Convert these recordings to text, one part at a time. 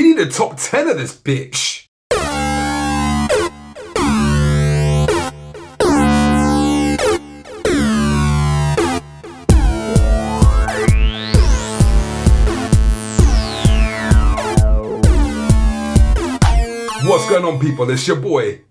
We need a top 10 of this bitch. What's going on, people? It's your boy,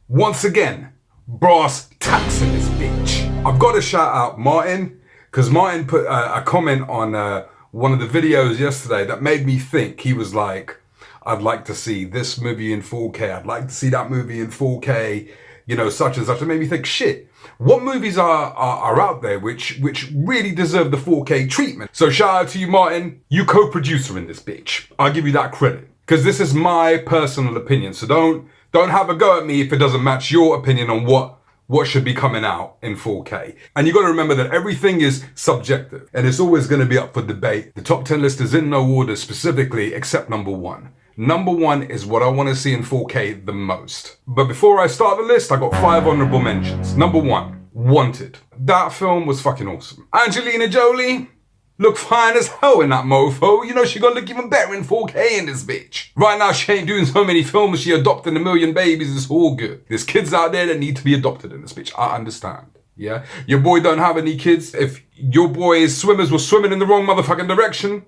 once again, Brass Tacks in this bitch. I've got to shout out Martin, because Martin put a comment on one of the videos yesterday that made me think. He was like, I'd like to see this movie in 4K, I'd like to see that movie in 4K, you know, such and such. It made me think, shit, what movies are out there which really deserve the 4K treatment? So shout out to you, Martin. You co-producer in this bitch. I'll give you that credit, because this is my personal opinion. So don't have a go at me if it doesn't match your opinion on what should be coming out in 4K. And you got to remember that everything is subjective and it's always going to be up for debate. The top 10 list is in no order specifically except number one. Number one is what I want to see in 4K the most. But before I start the list, I got 5 honorable mentions. Number one, Wanted. That film was fucking awesome. Angelina Jolie look fine as hell in that mofo. You know, she gonna look even better in 4K in this bitch. Right now, she ain't doing so many films. She adopted 1 million babies. It's all good. There's kids out there that need to be adopted in this bitch. I understand. Yeah? Your boy don't have any kids. If your boy's swimmers were swimming in the wrong motherfucking direction,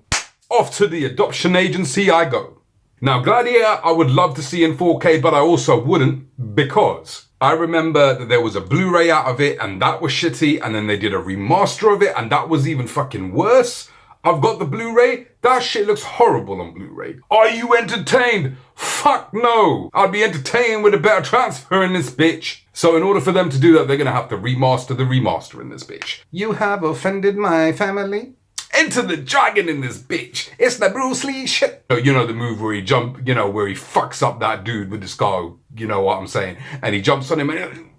off to the adoption agency I go. Now, Gladiator, I would love to see in 4K, but I also wouldn't, because I remember that there was a Blu-ray out of it and that was shitty, and then they did a remaster of it and that was even fucking worse. I've got the Blu-ray. That shit looks horrible on Blu-ray. Are you entertained? Fuck no. I'd be entertained with a better transfer in this bitch. So in order for them to do that, they're gonna have to remaster the remaster in this bitch. You have offended my family. Enter the Dragon in this bitch. It's the Bruce Lee shit. You know the move where he where he fucks up that dude with the skull. You know what I'm saying? And he jumps on him and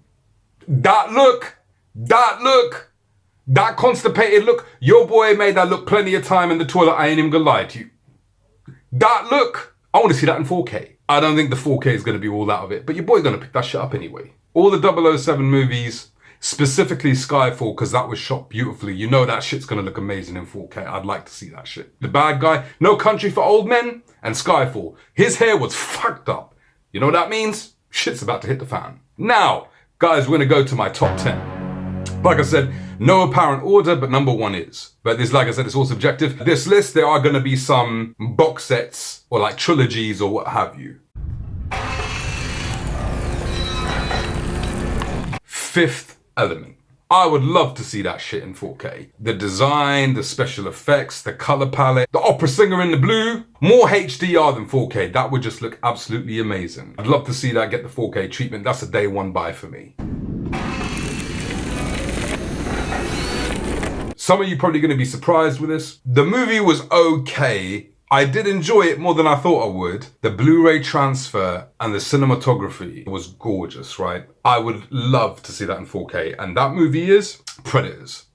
that look, that constipated look. Your boy made that look plenty of time in the toilet. I ain't even gonna lie to you. That look, I want to see that in 4K. I don't think the 4K is gonna be all out of it, but your boy gonna pick that shit up anyway. All the 007 movies, specifically Skyfall, because that was shot beautifully. You know that shit's gonna look amazing in 4K. I'd like to see that shit. The Bad Guy, No Country for Old Men, and Skyfall. His hair was fucked up. You know what that means? Shit's about to hit the fan. Now, guys, we're gonna go to my top 10. Like I said, no apparent order, but number one is. But this, like I said, it's all subjective. This list, there are gonna be some box sets or like trilogies or what have you. Fifth Element. I would love to see that shit in 4K. The design, the special effects, the color palette, the opera singer in the blue, more HDR than 4K. That would just look absolutely amazing. I'd love to see that get the 4K treatment. That's a day one buy for me. Some of you probably gonna be surprised with this. The movie was okay. I did enjoy it more than I thought I would. The Blu-ray transfer and the cinematography was gorgeous, right? I would love to see that in 4K. And that movie is Predators.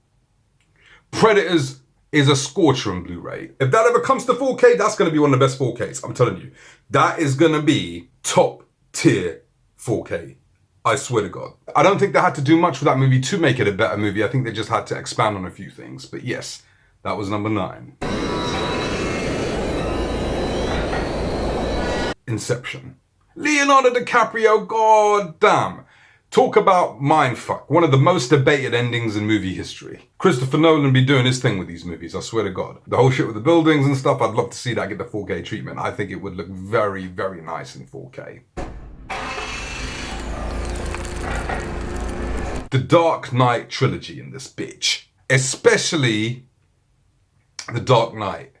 Predators is a scorcher on Blu-ray. If that ever comes to 4K, that's gonna be one of the best 4Ks. I'm telling you. That is gonna be top tier 4K. I swear to God. I don't think they had to do much for that movie to make it a better movie. I think they just had to expand on a few things. But yes, that was number 9. Inception. Leonardo DiCaprio, god damn. Talk about mindfuck. One of the most debated endings in movie history. Christopher Nolan be doing his thing with these movies, I swear to God. The whole shit with the buildings and stuff, I'd love to see that get the 4K treatment. I think it would look very, very nice in 4K. The Dark Knight trilogy in this bitch. Especially The Dark Knight.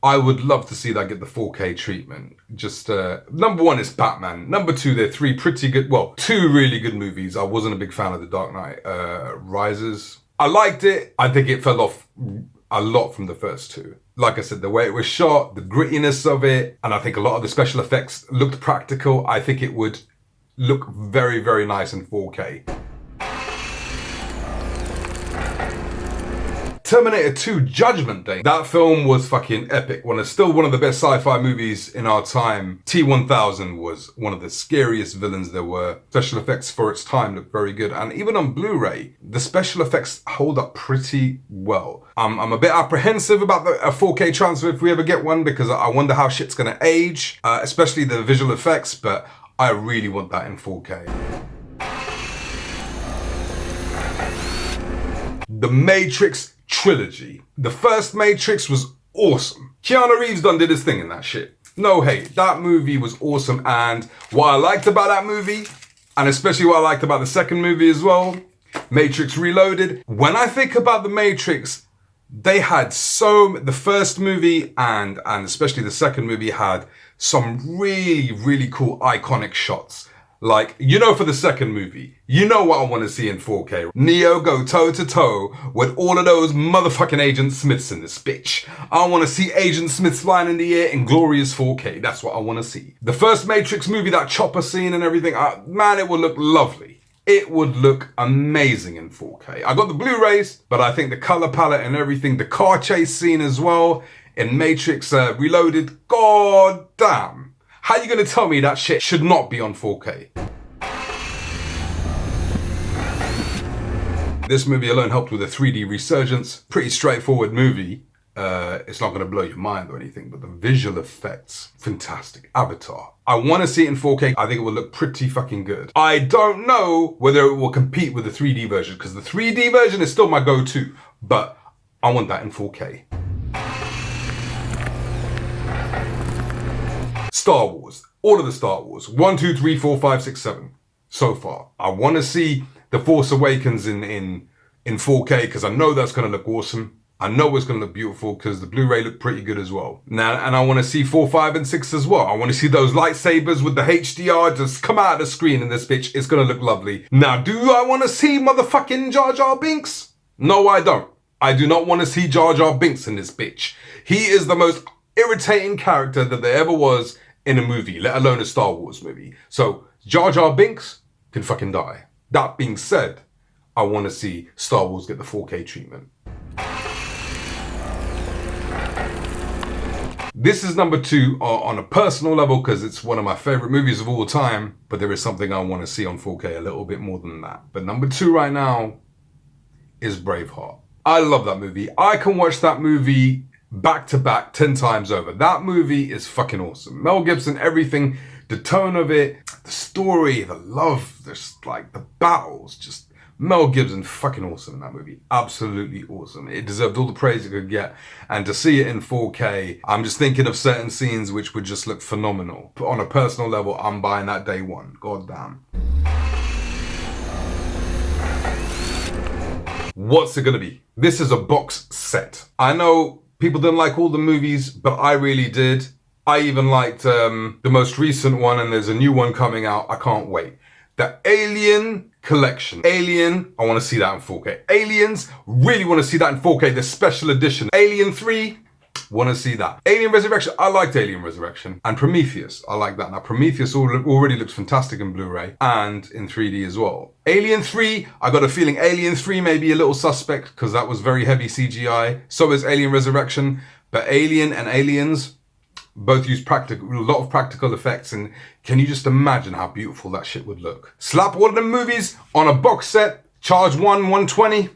I would love to see that get the 4K treatment. Just, number one is Batman. Number two, they're 3 pretty good, well, 2 really good movies. I wasn't a big fan of The Dark Knight Rises. I liked it. I think it fell off a lot from the first 2. Like I said, the way it was shot, the grittiness of it, and I think a lot of the special effects looked practical. I think it would look very, very nice in 4K. Terminator 2 Judgment Day. That film was fucking epic. Still one of the best sci-fi movies in our time. T-1000 was one of the scariest villains there were. Special effects for its time looked very good. And even on Blu-ray, the special effects hold up pretty well. I'm a bit apprehensive about a 4K transfer if we ever get one, because I wonder how shit's gonna age, especially the visual effects, but I really want that in 4K. The Matrix trilogy. The first Matrix was awesome. Keanu Reeves done did his thing in that shit. No hate, that movie was awesome, and what I liked about that movie, and especially what I liked about the second movie as well, Matrix Reloaded. When I think about the Matrix, they had the first movie and especially the second movie had some really, really cool iconic shots. Like, for the second movie, what I want to see in 4K. Neo go toe to toe with all of those motherfucking Agent Smiths in this bitch. I want to see Agent Smiths flying in the air in glorious 4K. That's what I want to see. The first Matrix movie, that chopper scene and everything, man, it would look lovely. It would look amazing in 4K. I got the Blu-rays, but I think the color palette and everything, the car chase scene as well in Matrix Reloaded, god damn. How you gonna tell me that shit should not be on 4K? This movie alone helped with a 3D resurgence. Pretty straightforward movie. It's not gonna blow your mind or anything, but the visual effects, fantastic. Avatar. I wanna see it in 4K. I think it will look pretty fucking good. I don't know whether it will compete with the 3D version, because the 3D version is still my go-to, but I want that in 4K. Star Wars. All of the Star Wars. 1, 2, 3, 4, 5, 6, 7. So far. I want to see The Force Awakens in 4K, because I know that's going to look awesome. I know it's going to look beautiful, because the Blu-ray looked pretty good as well. Now, and I want to see 4, 5, and 6 as well. I want to see those lightsabers with the HDR just come out of the screen in this bitch. It's going to look lovely. Now, do I want to see motherfucking Jar Jar Binks? No, I don't. I do not want to see Jar Jar Binks in this bitch. He is the most irritating character that there ever was in a movie, let alone a Star Wars movie. So Jar Jar Binks can fucking die. That being said, I want to see Star Wars get the 4K treatment. This is number 2 on a personal level, because it's one of my favorite movies of all time, but there is something I want to see on 4K a little bit more than that. But number 2 right now is Braveheart. I love that movie. I can watch that movie back to back 10 times over. That movie is fucking awesome. Mel Gibson, everything, the tone of it, the story, the love, the battles, just Mel Gibson fucking awesome in that movie. Absolutely awesome. It deserved all the praise it could get. And to see it in 4K, I'm just thinking of certain scenes which would just look phenomenal. But on a personal level, I'm buying that day one. God damn. What's it gonna be? This is a box set. I know people didn't like all the movies, but I really did. I even liked the most recent one, and there's a new one coming out. I can't wait. The Alien Collection. Alien, I want to see that in 4K. Aliens, really want to see that in 4K. The special edition. Alien 3, want to see that. Alien Resurrection, I liked Alien Resurrection. And Prometheus, I like that. Now Prometheus already looks fantastic in Blu-ray and in 3D as well. Alien 3, I got a feeling Alien 3 may be a little suspect, because that was very heavy CGI. So is Alien Resurrection. But Alien and Aliens both use a lot of practical effects, and can you just imagine how beautiful that shit would look? Slap all of them movies on a box set, charge $120,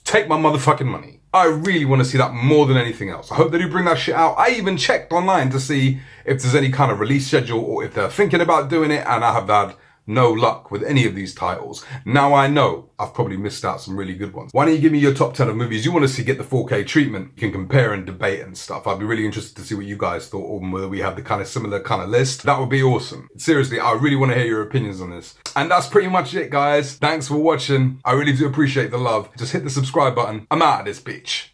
take my motherfucking money. I really want to see that more than anything else. I hope they do bring that shit out. I even checked online to see if there's any kind of release schedule, or if they're thinking about doing it, and I have had no luck with any of these titles. Now I know I've probably missed out some really good ones. Why don't you give me your top 10 of movies you want to see get the 4K treatment? You can compare and debate and stuff. I'd be really interested to see what you guys thought, or whether we have the kind of similar kind of list. That would be awesome. Seriously, I really want to hear your opinions on this. And that's pretty much it, guys. Thanks for watching. I really do appreciate the love. Just hit the subscribe button. I'm out of this bitch.